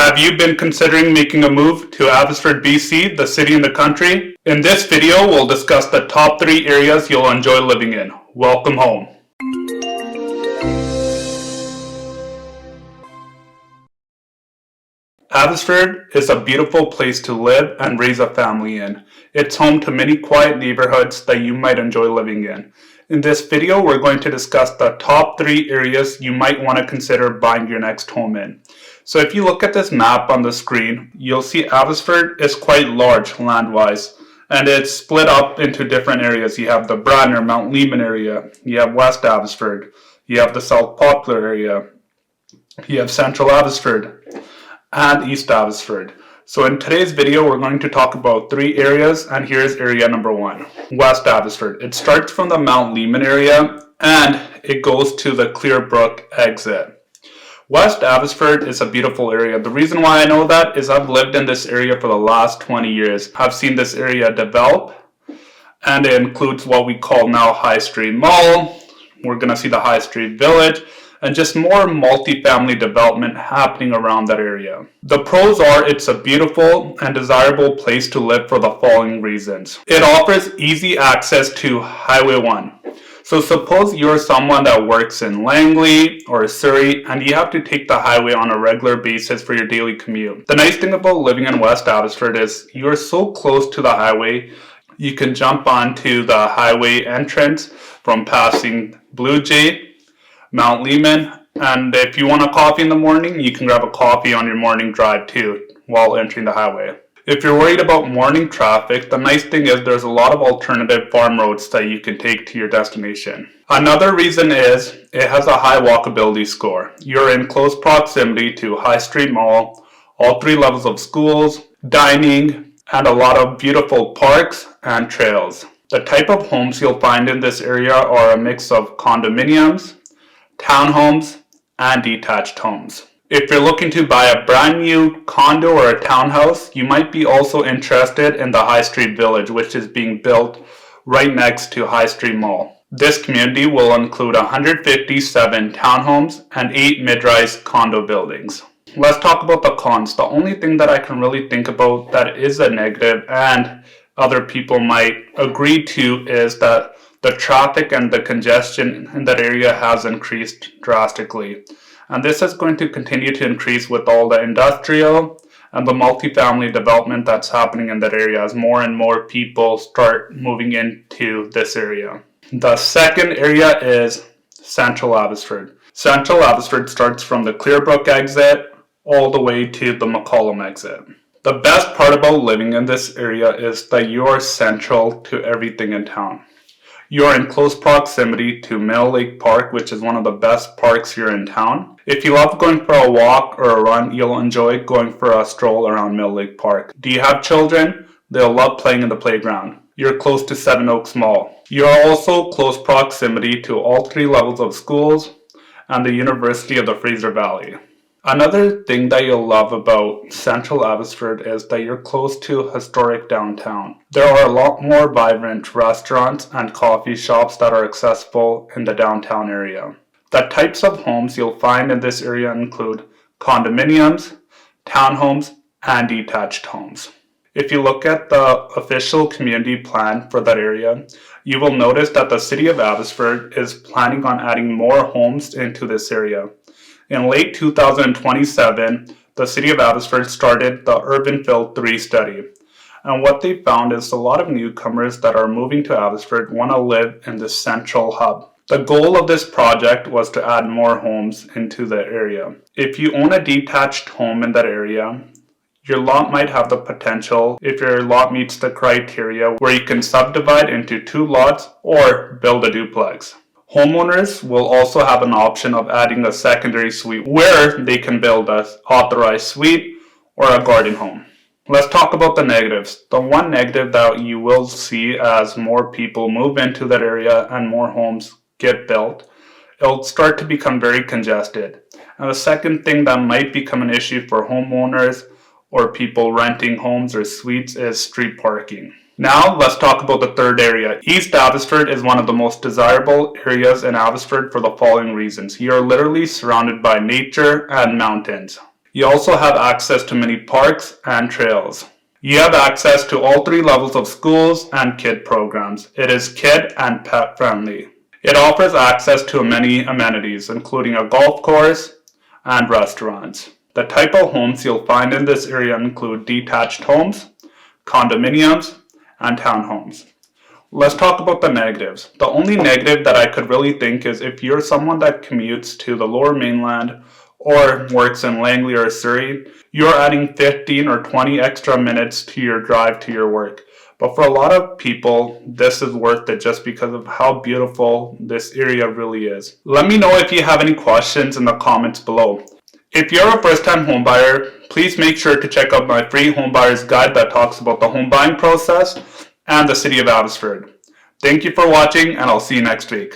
Have you been considering making a move to Abbotsford, BC, the city in the country? In this video, we'll discuss the top 3 areas you'll enjoy living in. Welcome home. Abbotsford is a beautiful place to live and raise a family in. It's home to many quiet neighborhoods that you might enjoy living in. In this video, we're going to discuss the top 3 areas you might want to consider buying your next home in. So if you look at this map on the screen, you'll see Abbotsford is quite large land-wise, and it's split up into different areas. You have the Bradner, Mount Lehman area, you have West Abbotsford, you have the South Poplar area, you have Central Abbotsford, and East Abbotsford. So in today's video, we're going to talk about 3 areas, and here's area number 1, West Abbotsford. It starts from the Mount Lehman area, and it goes to the Clearbrook exit. West Abbotsford is a beautiful area. The reason why I know that is I've lived in this area for the last 20 years. I've seen this area develop, and it includes what we call now High Street Mall. We're going to see the High Street Village, and just more multi-family development happening around that area. The pros are it's a beautiful and desirable place to live for the following reasons. It offers easy access to Highway 1. So suppose you're someone that works in Langley or Surrey and you have to take the highway on a regular basis for your daily commute. The nice thing about living in West Abbotsford is you're so close to the highway, you can jump onto the highway entrance from passing Blue Jay, Mount Lehman, and if you want a coffee in the morning, you can grab a coffee on your morning drive too while entering the highway. If you're worried about morning traffic, the nice thing is there's a lot of alternative farm roads that you can take to your destination. Another reason is it has a high walkability score. You're in close proximity to High Street Mall, all 3 levels of schools, dining, and a lot of beautiful parks and trails. The type of homes you'll find in this area are a mix of condominiums, townhomes, and detached homes. If you're looking to buy a brand new condo or a townhouse, you might be also interested in the High Street Village, which is being built right next to High Street Mall. This community will include 157 townhomes and 8 mid-rise condo buildings. Let's talk about the cons. The only thing that I can really think about that is a negative and other people might agree to is that the traffic and the congestion in that area has increased drastically. And this is going to continue to increase with all the industrial and the multifamily development that's happening in that area as more and more people start moving into this area. The second area is Central Abbotsford. Central Abbotsford starts from the Clearbrook exit all the way to the McCollum exit. The best part about living in this area is that you are central to everything in town. You are in close proximity to Mill Lake Park, which is one of the best parks here in town. If you love going for a walk or a run, you'll enjoy going for a stroll around Mill Lake Park. Do you have children? They'll love playing in the playground. You're close to Seven Oaks Mall. You are also close proximity to all 3 levels of schools and the University of the Fraser Valley. Another thing that you'll love about Central Abbotsford is that you're close to historic downtown. There are a lot more vibrant restaurants and coffee shops that are accessible in the downtown area. The types of homes you'll find in this area include condominiums, townhomes, and detached homes. If you look at the official community plan for that area, you will notice that the city of Abbotsford is planning on adding more homes into this area. In late 2027, the city of Abbotsford started the Urban Fill 3 study. And what they found is a lot of newcomers that are moving to Abbotsford want to live in the central hub. The goal of this project was to add more homes into the area. If you own a detached home in that area, your lot might have the potential, if your lot meets the criteria, where you can subdivide into 2 lots or build a duplex. Homeowners will also have an option of adding a secondary suite where they can build an authorized suite or a garden home. Let's talk about the negatives. The one negative that you will see as more people move into that area and more homes get built, it'll start to become very congested. And the second thing that might become an issue for homeowners or people renting homes or suites is street parking. Now let's talk about the third area. East Abbotsford is one of the most desirable areas in Abbotsford for the following reasons. You're literally surrounded by nature and mountains. You also have access to many parks and trails. You have access to all three levels of schools and kid programs. It is kid and pet friendly. It offers access to many amenities, including a golf course and restaurants. The type of homes you'll find in this area include detached homes, condominiums, and townhomes. Let's talk about the negatives. The only negative that I could really think is if you're someone that commutes to the lower mainland or works in Langley or Surrey, you're adding 15 or 20 extra minutes to your drive to your work. But for a lot of people, this is worth it just because of how beautiful this area really is. Let me know if you have any questions in the comments below. If you're a first-time homebuyer, please make sure to check out my free homebuyer's guide that talks about the home buying process and the city of Abbotsford. Thank you for watching, and I'll see you next week.